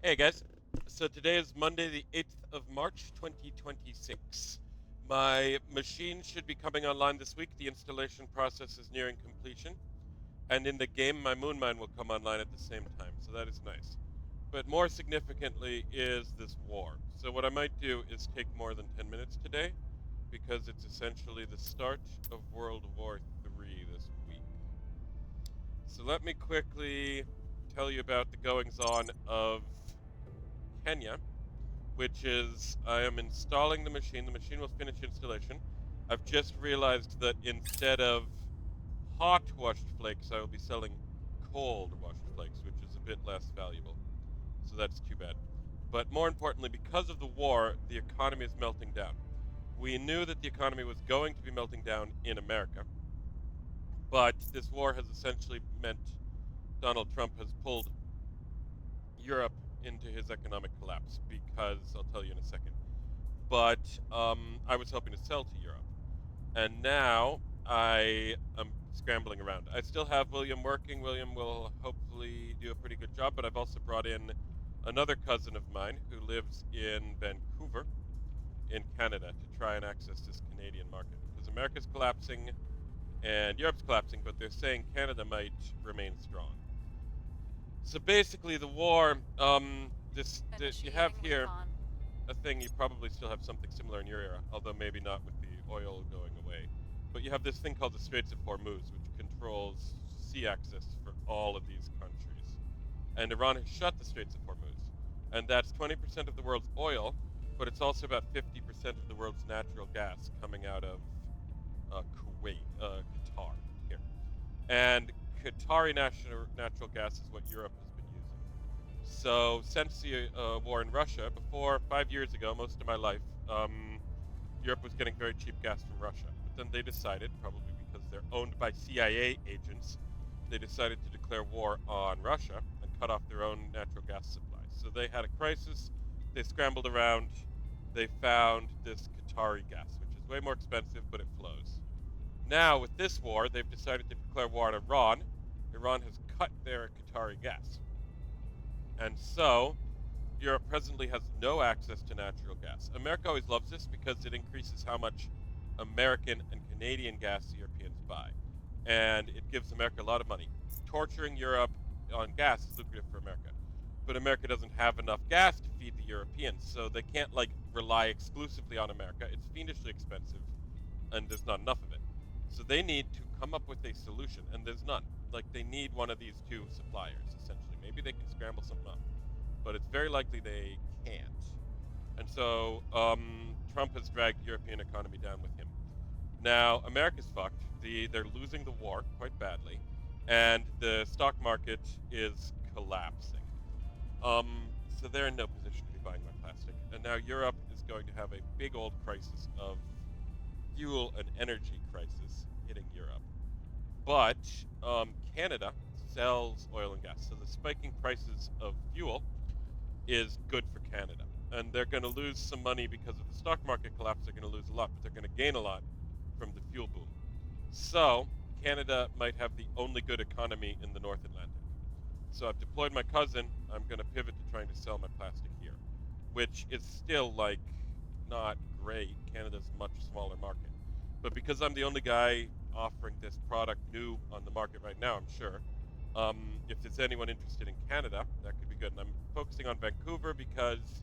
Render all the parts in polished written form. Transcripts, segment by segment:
Hey guys, so today is Monday the 8th of March 2026. My machine should be coming online this week. The installation process is nearing completion. And in the game, my moon mine will come online at the same time, so that is nice. But more significantly is this war. So what I might do is take more than 10 minutes today, because it's essentially the start of World War III this week. So let me quickly tell you about the goings-on of Kenya, which is I am installing the machine. The machine will finish installation. I've just realized that instead of hot washed flakes, I will be selling cold washed flakes, which is a bit less valuable. So that's too bad. But more importantly, because of the war, the economy is melting down. We knew that the economy was going to be melting down in America, but this war has essentially meant Donald Trump has pulled Europe into his economic collapse because I'll tell you in a second. But I was hoping to sell to Europe. And now I am scrambling around. I still have William working. William will hopefully do a pretty good job, but I've also brought in another cousin of mine who lives in Vancouver in Canada to try and access this Canadian market. Because America's collapsing and Europe's collapsing, but they're saying Canada might remain strong. So basically, the war, you have Initiating here recon. a thing. You probably still have something similar in your era, although maybe not with the oil going away. But you have this thing called the Straits of Hormuz, which controls sea access for all of these countries. And Iran has shut the Straits of Hormuz. And that's 20% of the world's oil, but it's also about 50% of the world's natural gas coming out of Kuwait, Qatar, here. And Qatari natural gas is what Europe has been using. So since the war in Russia, before 5 years ago, most of my life, Europe was getting very cheap gas from Russia. But then they decided, probably because they're owned by CIA agents, they decided to declare war on Russia and cut off their own natural gas supply. So they had a crisis. They scrambled around. They found this Qatari gas, which is way more expensive, but it flows. Now, with this war, they've decided to declare war on Iran. Iran has cut their Qatari gas. And so, Europe presently has no access to natural gas. America always loves this because it increases how much American and Canadian gas the Europeans buy. And it gives America a lot of money. Torturing Europe on gas is lucrative for America. But America doesn't have enough gas to feed the Europeans, so they can't like rely exclusively on America. It's fiendishly expensive and there's not enough of it. So they need to come up with a solution, and there's none. Like they need one of these two suppliers, essentially. Maybe they can scramble something up, but it's very likely they can't. And so Trump has dragged the European economy down with him. Now America's fucked. They're losing the war quite badly, and the stock market is collapsing. So they're in no position to be buying my plastic. And now Europe is going to have a big old crisis of fuel and energy crisis hitting Europe. But Canada sells oil and gas, so the spiking prices of fuel is good for Canada. And they're going to lose some money because of the stock market collapse. They're going to lose a lot, but they're going to gain a lot from the fuel boom. So Canada might have the only good economy in the North Atlantic. So I've deployed my cousin. I'm going to pivot to trying to sell my plastic here, which is still like not great. Canada's a much smaller market. But because I'm the only guy offering this product new on the market right now, I'm sure. If there's anyone interested in Canada, that could be good. And I'm focusing on Vancouver because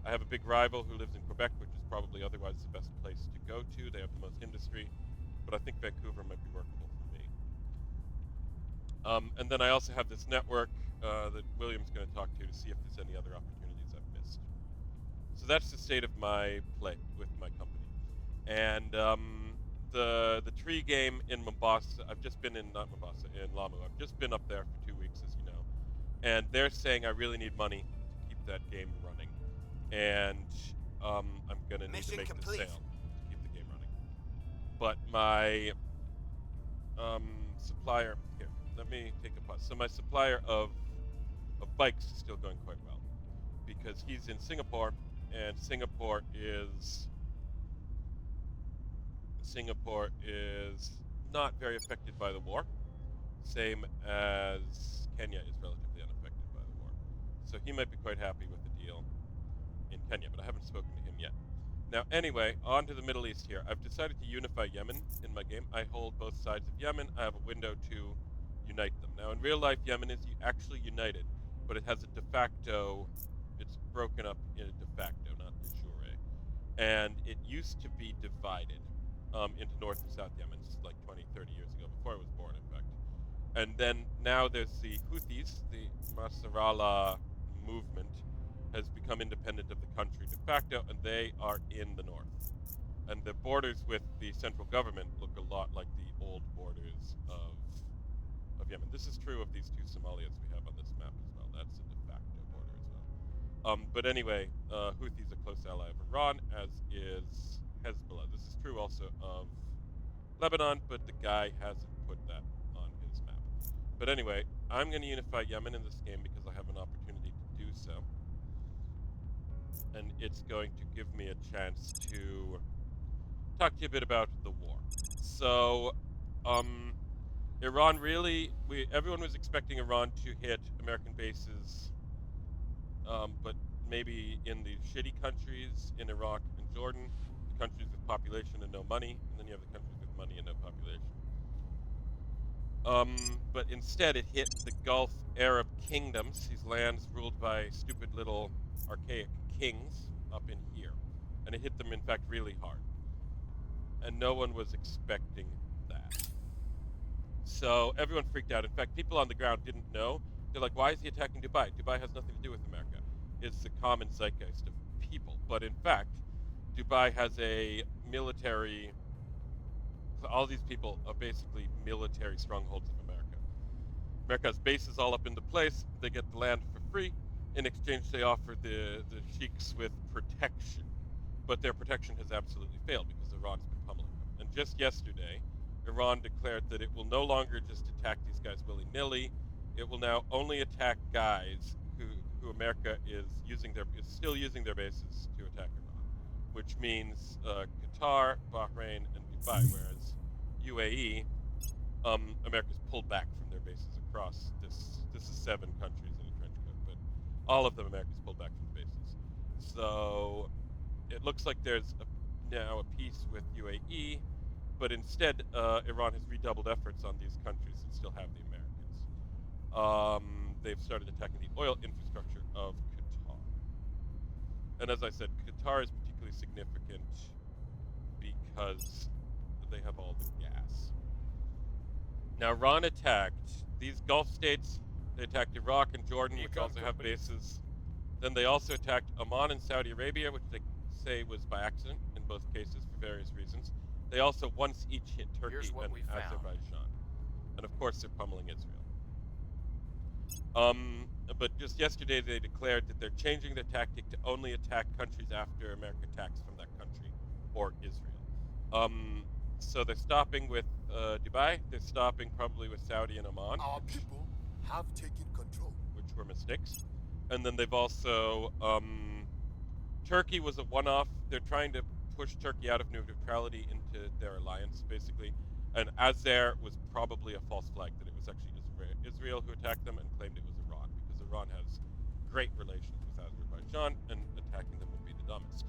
I have a big rival who lives in Quebec, which is probably otherwise the best place to go to. They have the most industry, but I think Vancouver might be workable for me. And then I also have this network that William's going to talk to see if there's any other opportunities I've missed. So that's the state of my play with my company. And the tree game in Mombasa, I've just been in not Mombasa, in Lamu. I've just been up there for 2 weeks, as you know. And they're saying I really need money to keep that game running. And I'm gonna need to Mission make the complete. sale to keep the game running. But my supplier here, let me take a pause. So my supplier of bikes is still going quite well because he's in Singapore, and Singapore is not very affected by the war, same as Kenya is relatively unaffected by the war. So he might be quite happy with the deal in Kenya, but I haven't spoken to him yet. Now, anyway, on to the Middle East here. I've decided to unify Yemen in my game. I hold both sides of Yemen. I have a window to unite them. Now, in real life, Yemen is actually united, but it has a de facto, it's broken up in a de facto, not de jure. And it used to be divided into North and South Yemen, just like 20, 30 years ago, before I was born, in fact. And then now there's the Houthis, the Nasrallah movement, has become independent of the country de facto, and they are in the north. And the borders with the central government look a lot like the old borders of Yemen. This is true of these two Somalias we have on this map as well. That's a de facto border as well. But anyway, Houthis a close ally of Iran, as is Hezbollah. This is true also of Lebanon, but the guy hasn't put that on his map. But anyway, I'm going to unify Yemen in this game because I have an opportunity to do so. And it's going to give me a chance to talk to you a bit about the war. So, Iran really, everyone was expecting Iran to hit American bases, but maybe in the shitty countries in Iraq and Jordan, the countries with population and no money, and then you have the countries with money and no population. But instead it hit the Gulf Arab kingdoms, these lands ruled by stupid little archaic kings up in here. And it hit them, in fact, really hard. And no one was expecting that. So everyone freaked out. In fact, people on the ground didn't know. They're like, why is he attacking Dubai? Dubai has nothing to do with America. It's the common zeitgeist of people. But in fact, Dubai has a military... all these people are basically military strongholds of America. America has bases all up in the place. They get the land for free. In exchange, they offer the sheiks with protection. But their protection has absolutely failed because Iran's been pummeling them. And just yesterday, Iran declared that it will no longer just attack these guys willy-nilly. It will now only attack guys who America is still using their bases to attack Iran, which means Qatar, Bahrain, and Dubai, whereas UAE, America's pulled back from their bases across this. This is 7 countries in a trench coat, but all of them America's pulled back from the bases. So it looks like there's now a peace with UAE, but instead Iran has redoubled efforts on these countries that still have the Americans. They've started attacking the oil infrastructure of Qatar. And as I said, Qatar is particularly significant because they have all the gas. Now, Iran attacked these Gulf states. They attacked Iraq and Jordan, which also have bases. Then they also attacked Oman and Saudi Arabia, which they say was by accident in both cases for various reasons. They also once each hit Turkey and Azerbaijan. And of course, they're pummeling Israel. But just yesterday, they declared that they're changing their tactic to only attack countries after America attacks from that country, or Israel. So they're stopping with Dubai. They're stopping probably with Saudi and Oman. Our people have taken control, which were mistakes. And then they've also Turkey was a one-off. They're trying to push Turkey out of neutrality into their alliance, basically. And Azer was probably a false flag, that it was actually Israel who attacked them, and claimed it was Iran, because Iran has great relations with Azerbaijan, and attacking them would be the dumbest.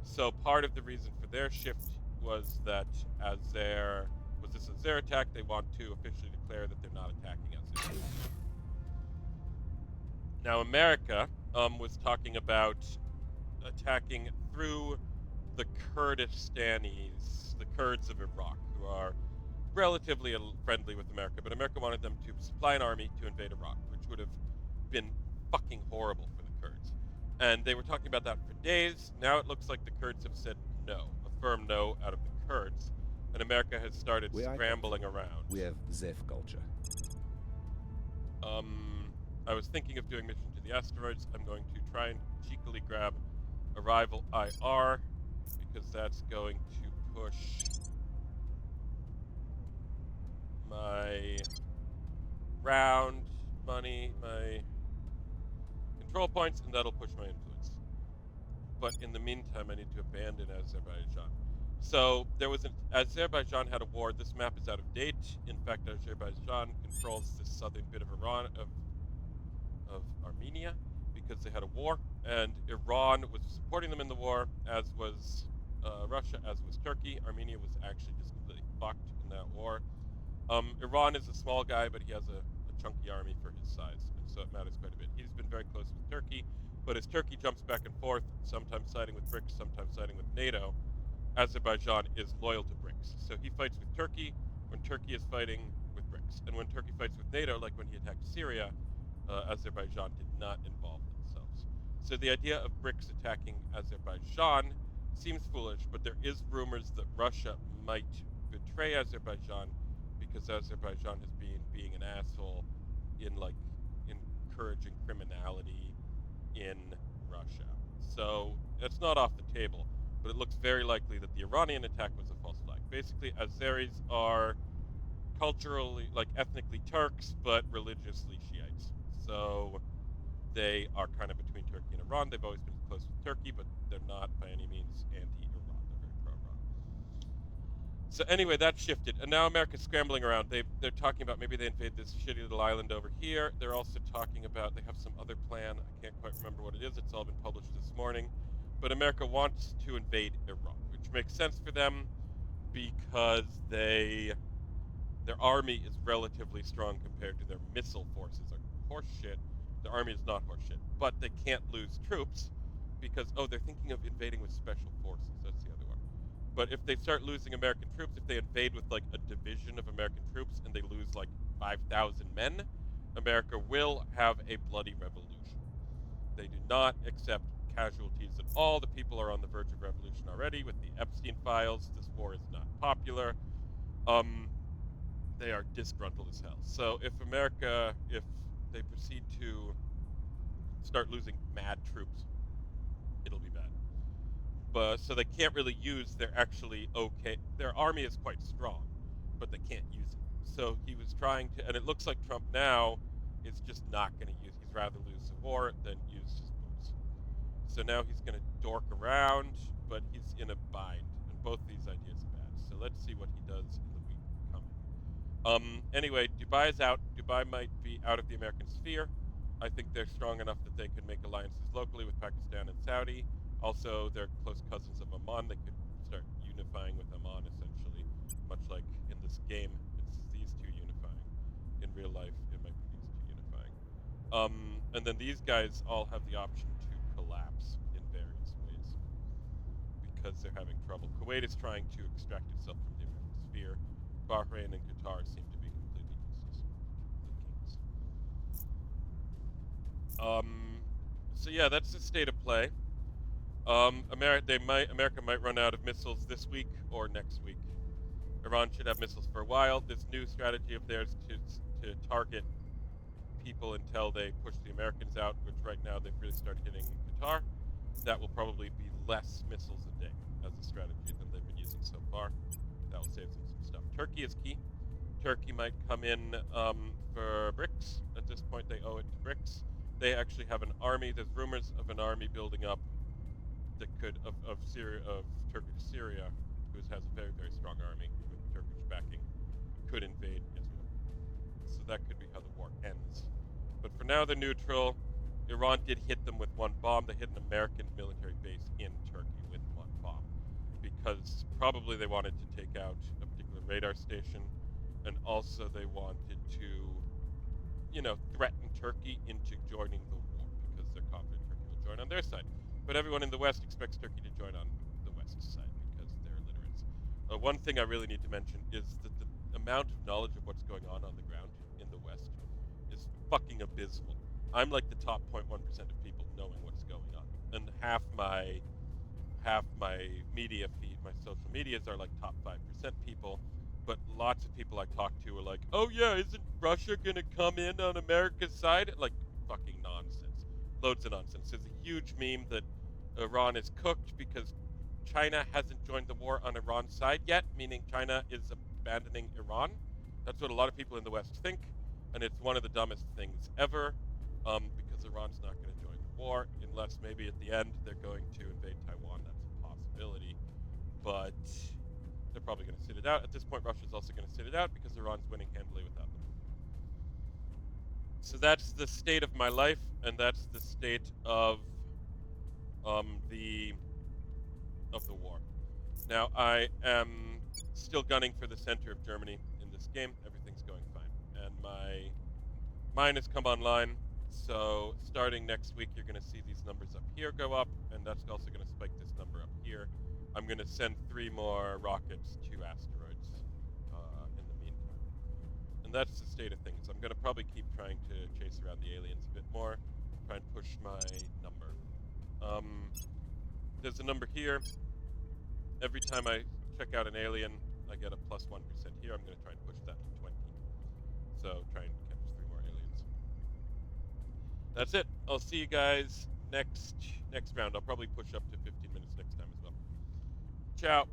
So part of the reason for their shift was that Azer attack, they want to officially declare that they're not attacking Azer. Now America was talking about attacking through the Kurdistanis, the Kurds of Iraq, who are relatively friendly with America, but America wanted them to supply an army to invade Iraq, which would have been fucking horrible for the Kurds. And they were talking about that for days. Now it looks like the Kurds have said no, a firm no out of the Kurds, and America has started scrambling around. We have Zeph culture. I was thinking of doing Mission to the Asteroids. I'm going to try and cheekily grab Arrival IR, because that's going to push my round money, my control points, and that'll push my influence. But in the meantime, I need to abandon Azerbaijan. So there was Azerbaijan had a war. This map is out of date. In fact, Azerbaijan controls this southern bit of Iran, of Armenia, because they had a war, and Iran was supporting them in the war, as was Russia, as was Turkey. Armenia was actually just completely fucked in that war. Iran is a small guy, but he has a chunky army for his size, and so it matters quite a bit. He's been very close with Turkey, but as Turkey jumps back and forth, sometimes siding with BRICS, sometimes siding with NATO, Azerbaijan is loyal to BRICS. So he fights with Turkey when Turkey is fighting with BRICS. And when Turkey fights with NATO, like when he attacked Syria, Azerbaijan did not involve themselves. So the idea of BRICS attacking Azerbaijan seems foolish, but there is rumors that Russia might betray Azerbaijan because Azerbaijan has been being an asshole in like encouraging criminality in Russia. So it's not off the table, but it looks very likely that the Iranian attack was a false flag. Basically, Azeris are culturally, like ethnically Turks, but religiously Shiites. So they are kind of between Turkey and Iran. They've always been close with Turkey, but they're not by any means anti-Iran. They're very pro-Iran. So anyway, that shifted, and now America's scrambling around. They're talking about maybe they invade this shitty little island over here. They're also talking about they have some other plan. I can't quite remember what it is. It's all been published this morning. But America wants to invade Iran, which makes sense for them because their army is relatively strong compared to their missile forces. Are horseshit. The army is not horseshit, but they can't lose troops because they're thinking of invading with special forces. That's the other one. But if they start losing American troops, if they invade with like a division of American troops and they lose like 5,000 men, America will have a bloody revolution. They do not accept casualties at all. The people are on the verge of revolution already with the Epstein files. This war is not popular. They are disgruntled as hell. So if they proceed to start losing mad troops, it'll be bad. But so they can't really use their their army is quite strong, but they can't use it. So he was trying to, and it looks like Trump now is just not going to use. He's rather lose the war than use his boots. So now he's going to dork around, but he's in a bind, and both these ideas are bad. So let's see what he does in the week coming. Anyway, Dubai is out. Dubai might be out of the American sphere. I think they're strong enough that they could make alliances locally with Pakistan and Saudi. Also, they're close cousins of Oman. They could start unifying with Oman, essentially, much like in this game, it's these two unifying. In real life, it might be these two unifying. And then these guys all have the option to collapse in various ways because they're having trouble. Kuwait is trying to extract itself from the American sphere. Bahrain and Qatar seem to be completely useless. The kings. So yeah, that's the state of play. America might run out of missiles this week or next week. Iran should have missiles for a while. This new strategy of theirs to target people until they push the Americans out, which right now they've really started hitting Qatar, that will probably be less missiles a day as a strategy than they've been using so far. That will save them some stuff. Turkey is key. Turkey might come in for BRICS. At this point, they owe it to BRICS. They actually have an army. There's rumors of an army building up that could of Turkish Syria, who has a very, very strong army with Turkish backing, could invade Israel. So that could be how the war ends. But for now, they're neutral. Iran did hit them with one bomb. They hit an American military base in Turkey with one bomb because probably they wanted to take out a particular radar station, and also they wanted to, threaten Turkey into joining the war because they're confident Turkey will join on their side. But everyone in the West expects Turkey to join on the West side because they're illiterates. One thing I really need to mention is that the amount of knowledge of what's going on the ground in the West is fucking abysmal. I'm like the top 0.1% of people knowing what's going on, and half my media feed, my social medias are like top 5% people. But lots of people I talk to are like, "Oh yeah, isn't Russia gonna come in on America's side?" Like fucking nonsense. Loads of nonsense. There's a huge meme that Iran is cooked because China hasn't joined the war on Iran's side yet, meaning China is abandoning Iran. That's what a lot of people in the West think, and it's one of the dumbest things ever, because Iran's not going to join the war unless maybe at the end they're going to invade Taiwan. That's a possibility, but they're probably going to sit it out. At this point, Russia's also going to sit it out because Iran's winning handily without them. So that's the state of my life, and that's the state of the war. Now I am still gunning for the center of Germany in this game. Everything's going fine, and my mine has come online. So starting next week, you're going to see these numbers up here go up, and that's also going to spike this number up here. I'm going to send 3 more rockets to asteroids in the meantime. And that's the state of things. I'm going to probably keep trying to chase around the aliens a bit more, try and push my number. There's a number here. Every time I check out an alien, I get a plus 1% here. I'm going to try and push that to 20. So try and catch 3 more aliens. That's it. I'll see you guys next round. I'll probably push up to 15 minutes next time as well. Ciao.